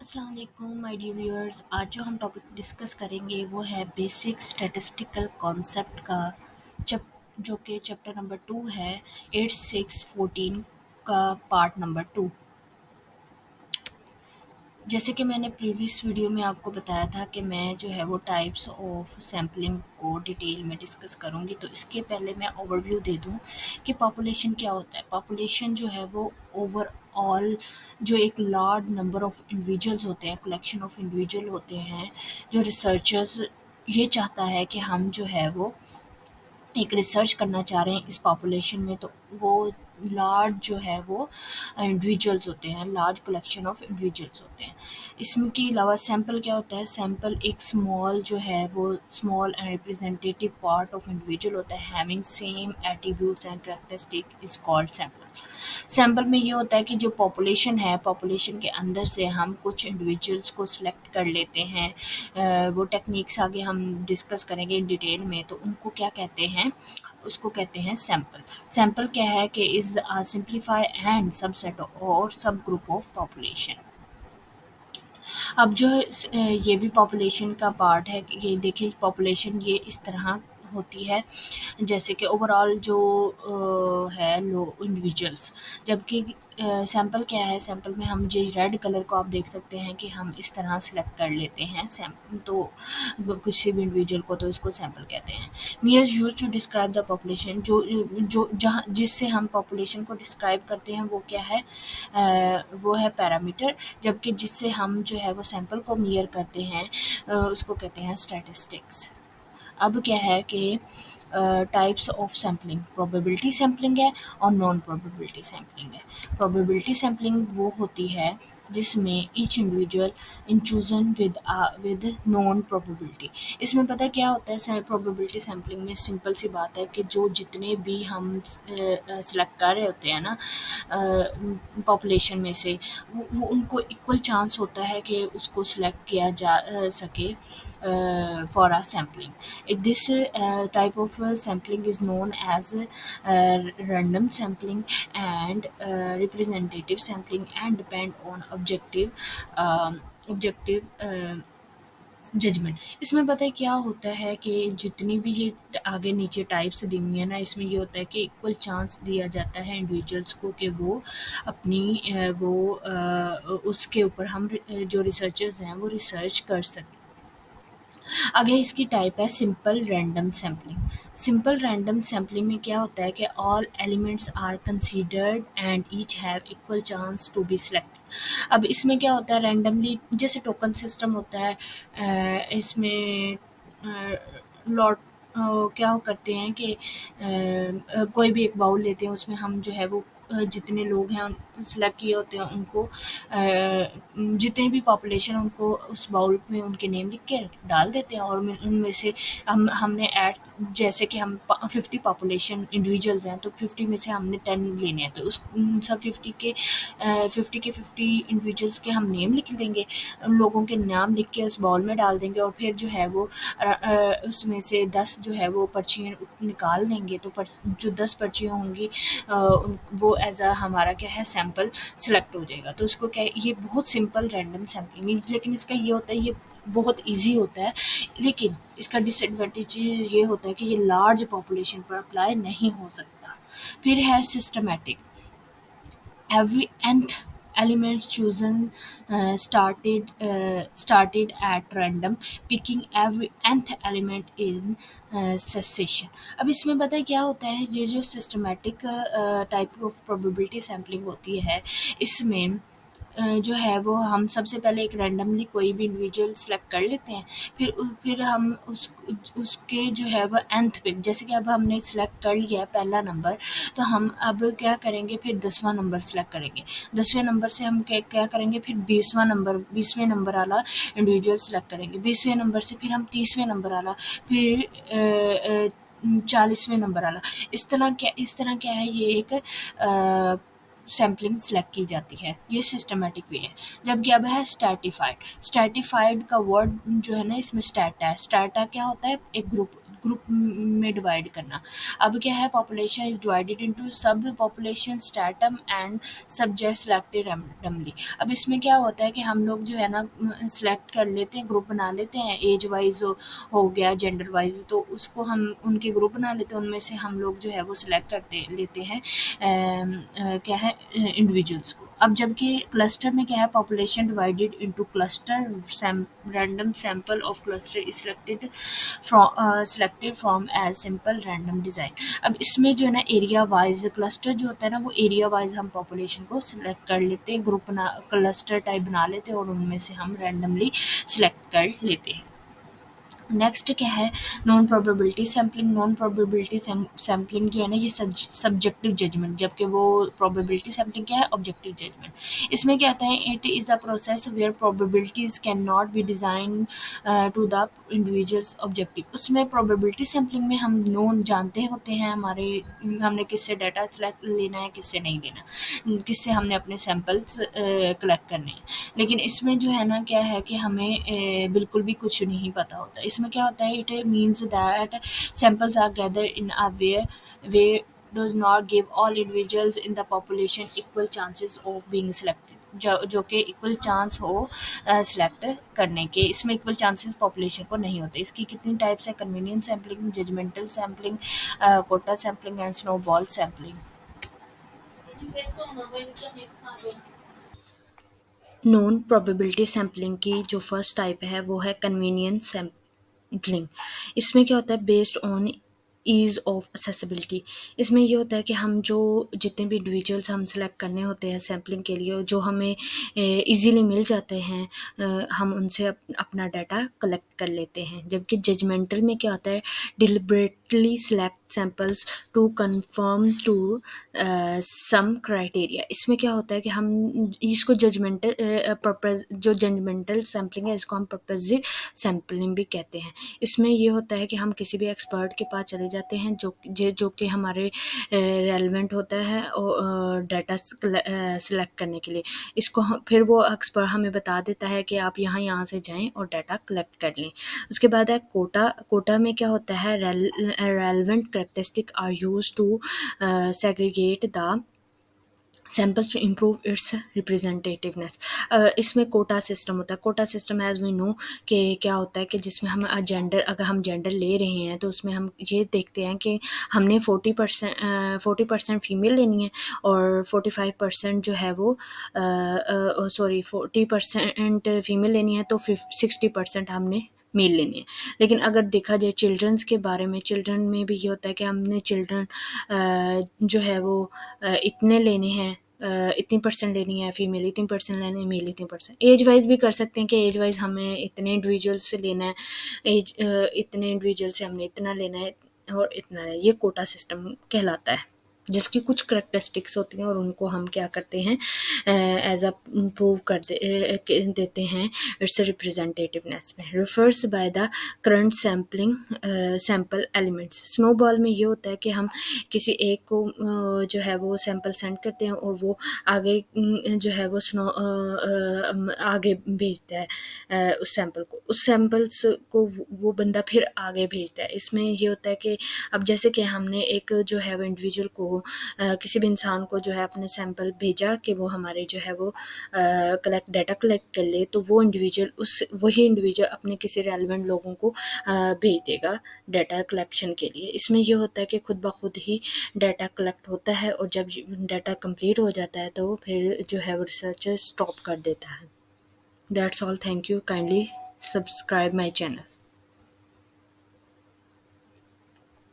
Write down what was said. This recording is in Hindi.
अस्सलाम वालेकुम माय डियर व्यूअर्स। आज जो हम टॉपिक डिस्कस करेंगे वो है बेसिक स्टैटिस्टिकल कॉन्सेप्ट का चप जो कि चैप्टर नंबर 2 है 8614 का पार्ट नंबर 2। जैसे कि मैंने प्रीवियस वीडियो में आपको बताया था कि मैं जो है वो टाइप्स ऑफ सैम्पलिंग को डिटेल में डिस्कस करूँगी, तो इसके पहले मैं ओवरव्यू दे दूँ कि पॉपुलेशन क्या होता है। पॉपुलेशन जो है वो ओवरऑल जो एक लार्ज नंबर ऑफ इंडिविजुअल्स होते हैं, कलेक्शन ऑफ इंडिविजुअल होते हैं, जो रिसर्चर्स ये चाहता है कि हम जो है वो एक रिसर्च करना चाह रहे हैं इस पॉपुलेशन में, तो वो लार्ज जो है वो इंडिविजुअल्स होते हैं, लार्ज कलेक्शन ऑफ इंडिविजुअल्स होते हैं। इसमें के अलावा सैंपल क्या होता है, सैंपल एक स्मॉल जो है वो small and representative part of individual होता है having same attributes and characteristic is called sample. Sample में ये होता है कि जो पॉपुलेशन है, पॉपुलेशन के अंदर से हम कुछ इंडिविजुअल्स को सिलेक्ट कर लेते हैं। वो टेक्निक्स आगे हम डिस्कस करेंगे इन डिटेल में, तो उनको क्या कहते हैं, उसको कहते हैं सैंपल। सैंपल क्या है कि is a simplify and subset और सब ग्रुप ऑफ पॉपुलेशन। अब जो ये भी पॉपुलेशन का पार्ट है, ये देखिए पॉपुलेशन ये इस तरह होती है जैसे कि ओवरऑल जो है लो इंडिविजुअल्स, जबकि सैंपल क्या है, सैंपल में हम जो रेड कलर को आप देख सकते हैं कि हम इस तरह सेलेक्ट कर लेते हैं सैंपल, तो किसी भी इंडिविजुअल को तो इसको सैंपल कहते हैं। Measures use to describe the population, जो जहाँ जिससे हम पॉपुलेशन को डिस्क्राइब करते हैं वो क्या है, वो है पैरामीटर, जबकि जिससे हम जो है वो सैंपल को मेयर करते हैं उसको कहते हैं स्टैटिस्टिक्स। अब क्या है कि types of sampling, probability sampling है और नॉन प्रोबेबिलिटी सैम्पलिंग है। प्रोबेबिलिटी सैम्पलिंग वो होती है जिसमें each individual in chosen with non probability. इसमें पता है क्या होता है, प्रोबेबिलिटी सैम्पलिंग में सिंपल सी बात है कि जो जितने भी हम सेलेक्ट कर रहे होते हैं ना पॉपुलेशन में से, वो उनको इक्वल चांस होता है कि उसको सिलेक्ट किया जा सके for uh sampling. This type of sampling is known as random sampling and representative sampling and depend on objective judgment. इसमें पता है क्या होता है कि जितनी भी ये आगे नीचे टाइप्स दी हुई है ना, इसमें ये होता है कि इक्वल चांस दिया जाता है इंडिविजुअल्स को कि वो अपनी उसके ऊपर हम जो रिसर्चर्स हैं वो रिसर्च कर सकें। आगे इसकी टाइप है simple random sampling. Simple random sampling में क्या होता है कि all elements are considered and each have equal chance to be selected. अब इसमें क्या होता है, रैंडमली जैसे टोकन सिस्टम होता है, इसमें लॉट क्या करते हैं कि कोई भी एक बाउल लेते हैं, उसमें हम जो है वो जितने लोग हैं सेलेक्ट किए होते हैं उनको जितनी भी पॉपुलेशन है उनको उस बाउल में उनके नेम लिख के डाल देते हैं, और उनमें से हमने ऐड जैसे कि हम 50 पॉपुलेशन इंडिविजुअल्स हैं, तो 50 में से हमने 10 लेने हैं, तो उस उन सब 50 के 50 इंडिविजुअल्स के हम नेम लिख देंगे, उन लोगों के नाम लिख के उस बाउल में डाल देंगे, और फिर जो है वो उसमें से 10 जो है वो पर्चियाँ निकाल देंगे, तो जो 10 पर्चियाँ होंगी वो एज अ हमारा क्या है सैंपल सेलेक्ट हो जाएगा। तो उसको क्या है, ये बहुत सिंपल रैंडम सैम्पलिंग, लेकिन इसका ये होता है ये बहुत ईजी होता है, लेकिन इसका डिसएडवांटेज ये होता है कि ये लार्ज पॉपुलेशन पर अप्लाई नहीं हो सकता। फिर है systematic, every nth element chosen started at random, picking every nth element in succession। अब इसमें पता है क्या होता है, ये जो systematic type of probability sampling होती है, इसमें जो है वो हम सबसे पहले एक रैंडमली कोई भी इंडिविजुअल सेलेक्ट कर लेते हैं, फिर हम उसके जो है वो nth पे, जैसे कि अब हमने सेलेक्ट कर लिया है पहला नंबर, तो हम अब क्या करेंगे, फिर 10वां नंबर सेलेक्ट करेंगे। 10वें नंबर से हम क्या करेंगे, फिर 20वें नंबर वाला इंडिविजुअल सेलेक्ट करेंगे। 20वें नंबर से फिर हम 30वें नंबर वाला, फिर 40वें नंबर वाला। इस तरह क्या है, ये एक सैम्पलिंग सेलेक्ट की जाती है, ये सिस्टमैटिक वे है। जबकि अब है स्ट्रैटिफाइड। स्ट्रैटिफाइड का वर्ड जो है ना, इसमें स्ट्रैटा है। स्ट्रैटा क्या होता है, एक ग्रुप ग्रुप में डिवाइड करना। अब क्या है, पॉपुलेशन इज़ डिवाइडेड इनटू सब population stratum and subject selected randomly. अब इसमें क्या होता है कि हम लोग जो है ना सेलेक्ट कर लेते हैं, ग्रुप बना लेते हैं, एज वाइज हो गया, जेंडर वाइज, तो उसको हम उनके ग्रुप बना लेते हैं, उनमें से हम लोग जो है वो सिलेक्ट करते लेते हैं क्या है इंडिविजुअल्स को। अब जबकि क्लस्टर में क्या है, population divided into cluster, random sample of cluster is selected from as simple random design। अब इसमें जो है ना एरिया वाइज क्लस्टर जो होता है ना, वो एरिया वाइज हम पॉपुलेशन को सिलेक्ट कर लेते हैं, ग्रुप बना क्लस्टर टाइप बना लेते हैं और उनमें से हम रैंडमली सिलेक्ट कर लेते हैं। नेक्स्ट क्या है, non probability sampling. Non probability sampling जो है ना, ये सब्जेक्टिव जजमेंट, जबकि वो प्रोबेबिलिटी सैम्पलिंग क्या है, ऑब्जेक्टिव जजमेंट। इसमें क्या आता है, it is a process where probabilities can not be design to the individuals objective. उसमें प्रोबेबिलिटी सैम्पलिंग में हम नोन जानते होते हैं हमारे, हमने किससे डाटा सेलेक्ट लेना है, किससे नहीं लेना, किससे हमने अपने सैम्पल्स कलेक्ट करने हैं। लेकिन इसमें जो है ना क्या है कि हमें बिल्कुल भी कुछ नहीं पता होता। इसमें क्या होता है, it means that samples are gather in a way does not give all individuals in the population equal chances of being selected, जो कि इक्वल चांस हो सिलेक्ट करने के। इसमें इक्वल चांसेस पॉपुलेशन को नहीं होते। इसकी कितनी टाइप्स है, convenience sampling, judgmental sampling, quota sampling and snowball sampling. Non probability sampling की जो फर्स्ट टाइप है वो है कन्वीनियंस सैम्पलिंग। इसमें क्या होता है, based on ease of accessibility. इसमें ये होता है कि हम जो जितने भी इंडिविजुअल्स हम सेलेक्ट करने होते हैं सैम्पलिंग के लिए, जो हमें इजीली मिल जाते हैं, हम उनसे अपना डाटा कलेक्ट कर लेते हैं। जबकि जजमेंटल में क्या होता है, deliberately select samples to conform to some criteria. इसमें क्या होता है कि हम इसको जजमेंटल पर्पज, जो जजमेंटल सैम्पलिंग है इसको हम पर्पजिव सैम्पलिंग भी कहते हैं। इसमें ये होता है कि हम किसी भी एक्सपर्ट के पास चले जाते हैं जो कि हमारे रेलेवेंट होता है और डाटा सेलेक्ट करने के लिए। इसको फिर वो एक्सपर्ट हमें बता देता है कि आप यहाँ से जाएं और डाटा कलेक्ट कर लें। उसके बाद है कोटा। कोटा में क्या होता है, relevant characteristic are used to segregate the samples to improve its representativeness. इसमें कोटा सिस्टम होता है। Quota system as we know कि क्या होता है कि जिसमें हम जेंडर, अगर हम जेंडर ले रहे हैं तो उसमें हम ये देखते हैं कि हमने 40% फीमेल लेनी है और 45% जो है वो 40% फीमेल लेनी है, तो 60% हमने मेल लेनी है। लेकिन अगर देखा जाए चिल्ड्रंस के बारे में, चिल्ड्रन में भी ये होता है कि हमने चिल्ड्रन जो है वो इतने लेने हैं, इतनी परसेंट लेनी है फीमेल, इतनी परसेंट लेनी है मेल, इतनी परसेंट। एज वाइज भी कर सकते हैं कि एज वाइज हमें इतने इंडिविजुअल से लेना है, इतने इंडिविजुअल से हमने इतना लेना है और इतना है। ये कोटा सिस्टम कहलाता है, जिसकी कुछ करेक्टरिस्टिक्स होती हैं और उनको हम क्या करते हैं, एज अ प्रूव देते हैं इट्स रिप्रेजेंटेटिवनेस में। Refers by the current sample elements. Snowball में ये होता है कि हम किसी एक को जो है वो सैम्पल सेंड करते हैं और वो आगे जो है वो आगे भेजता है उस सैम्पल को, उस सैम्पल्स को वो बंदा फिर आगे भेजता है। इसमें ये होता है कि अब जैसे कि हमने एक जो है वो इंडिविजुअल को किसी भी इंसान को जो है अपने सैंपल भेजा कि वो हमारे जो है वो डाटा कलेक्ट कर ले, तो वो इंडिविजुअल वही इंडिविजुअल अपने किसी रेलेवेंट लोगों को भेज देगा डाटा कलेक्शन के लिए। इसमें ये होता है कि खुद ब खुद ही डाटा कलेक्ट होता है और जब डाटा कंप्लीट हो जाता है तो फिर जो है वो रिसर्चर स्टॉप कर देता है। That's all, thank you, kindly subscribe my channel.